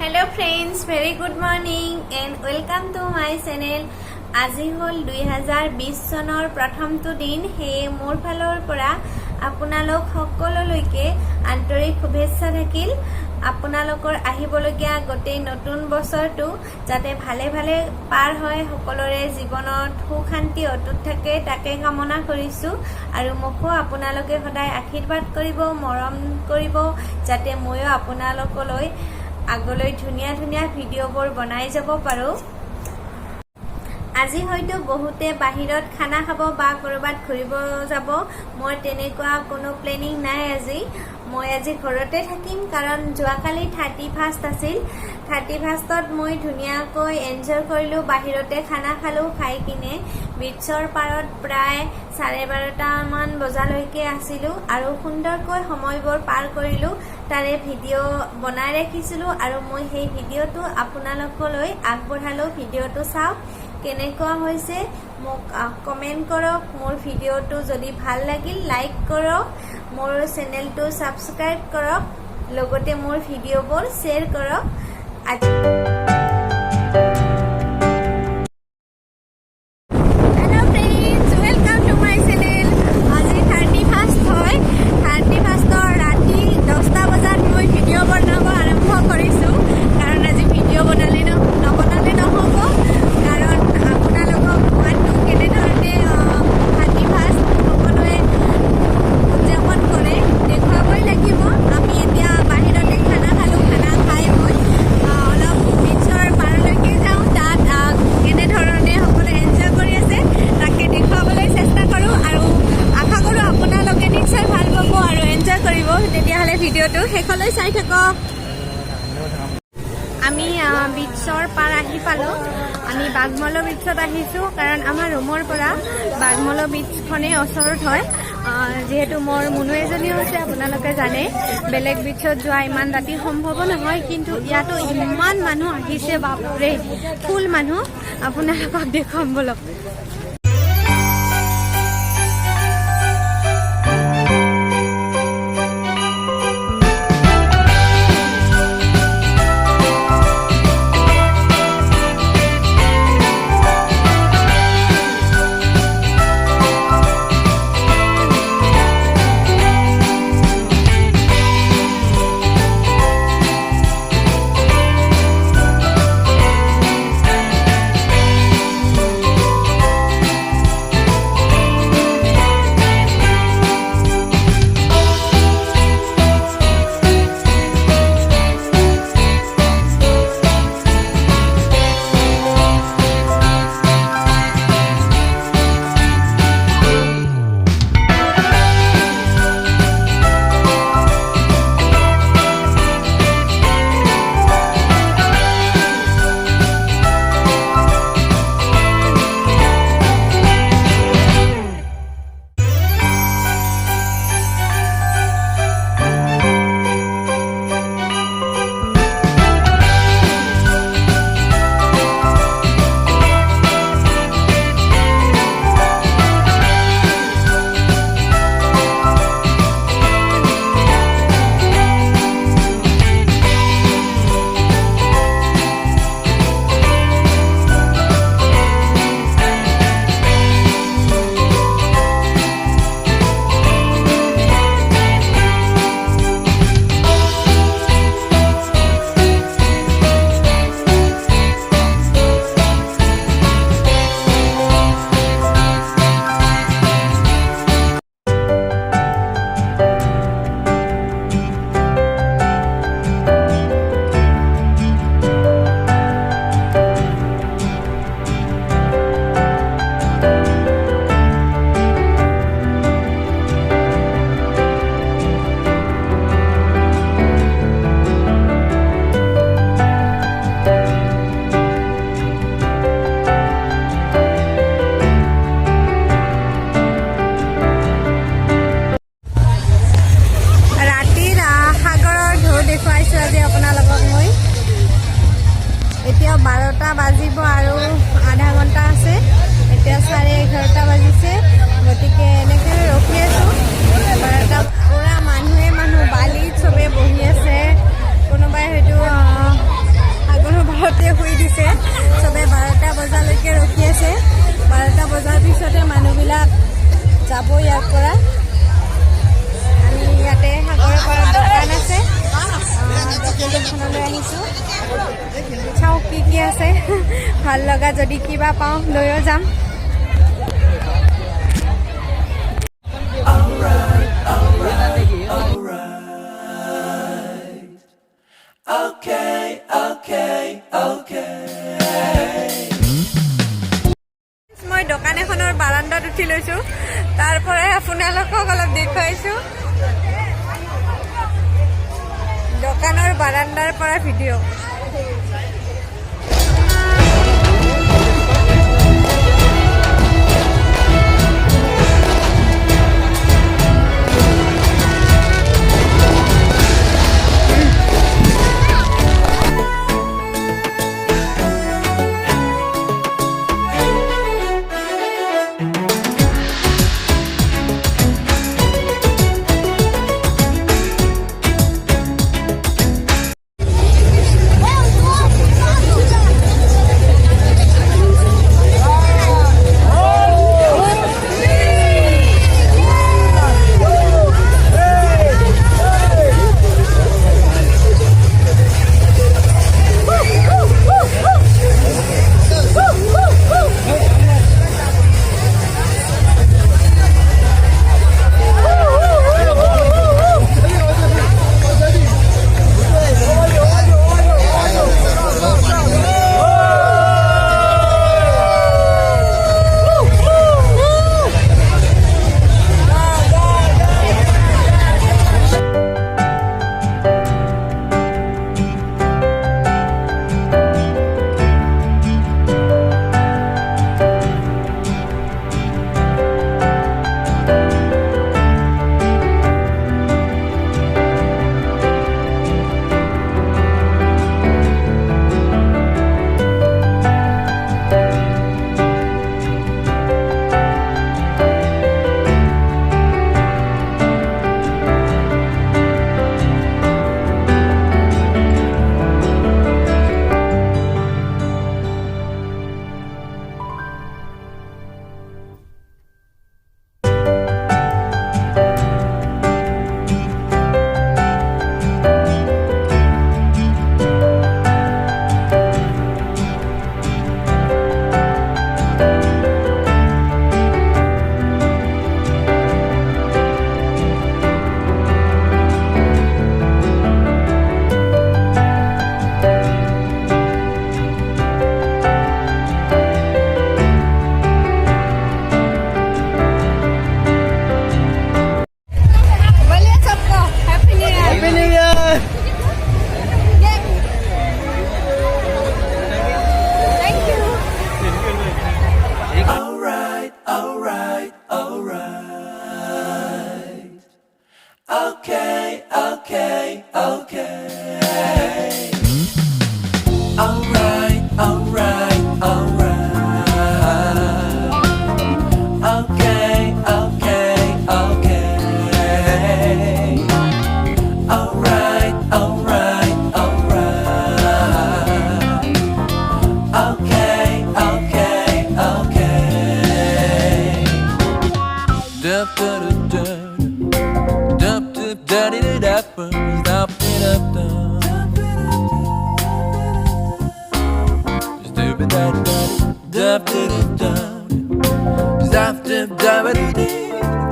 Hello friends, very good morning and welcome to my channel. আজি হল 2020 চনৰ প্ৰথমটো দিন হে মোৰ ফালৰ পৰা আপোনালোক সকলোলৈকে আন্তৰিক শুভেচ্ছা থাকিল। আপোনালোকৰ আহিবলগীয়া গোটেই নতুন বছৰটো যাতে ভালে ভালে পাৰ হয়, সকলোৰে জীৱনত সুখ শান্তি অটুট থাকে তাকে কামনা কৰিছো। আৰু মোকো আপোনালোকে সদায় আশীৰ্বাদ কৰিব, মৰম কৰিব, যাতে ময়ো আপোনালোকলৈ আগলৈ ধুনীয়া ধুনীয়া ভিডিঅ'বোৰ বনাই যাব পাৰো। আজি হয়তো বহুতে বাহিৰত খানা খাব বা কৰবাত ঘুৰিব যাব। মই তেনেকুৱা কোনো প্লেনিং নাই। মই আজি ঘৰতে থাকিম, কাৰণ যোৱাকালি 31st আছিল। 31st মই ধুনীয়াকৈ এনজয় কৰিলো, বাহিৰতে খানা খালো। খাই কিনে বিচৰ পাৰত প্ৰায় 12:30 মান বজালৈকে আছিলো আৰু সুন্দৰকৈ সময়বোৰ পাৰ কৰিলো। তাৰে ভিডিঅ' বনাই ৰাখিছিলো আৰু মই সেই ভিডিঅ'টো আপোনালোকলৈ আগবঢ়ালো। ভিডিঅ'টো চাওক, কেনেকুৱা হৈছে মোক কমেন্ট কৰক। মোৰ ভিডিঅ'টো যদি ভাল লাগিল লাইক কৰক, মোৰ চেনেলটো সাবস্ক্ৰাইব কৰক, লগতে মোৰ ভিডিঅ'বোৰ শ্বেয়াৰ কৰক। ভিডিঅ'টো শেষলৈ চাই থাকক। আমি বিচৰ পাৰ আহি পালো। আমি বাগমালো বিচত আহিছো, কাৰণ আমাৰ ৰুমৰ পৰা বাগমালো বিচখনে ওচৰত হয়। যিহেতু মোৰ মুনু এজনীও আছে, আপোনালোকে জানে বেলেগ বিচত যোৱা ইমান ৰাতি সম্ভৱ নহয়, কিন্তু ইয়াতো ইমান মানুহ আহিছে, বাপৰে ফুল মানুহ। আপোনালোকক দেখুৱাম বলক। এতিয়া 12টা বাজিব আৰু আধা ঘণ্টা আছে। এতিয়া 11:30 বাজিছে, গতিকে এনেকে ৰখি আছো। 12টা পুৰা মানুহ বালিত চবে বহি আছে। কোনোবাই হয়তো দোকানখনলৈ আহিছোঁ চাওঁ কি কি আছে ভাল লগা যদি কিবা পাওঁ লৈও যাম মই দোকান এখনৰ বাৰান্দাত উঠি লৈছোঁ তাৰ পৰাই আপোনালোকক অলপ দেখুৱাইছোঁ দোকানৰ বাৰান্দাৰ পৰা ভিডিঅ'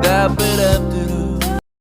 Dap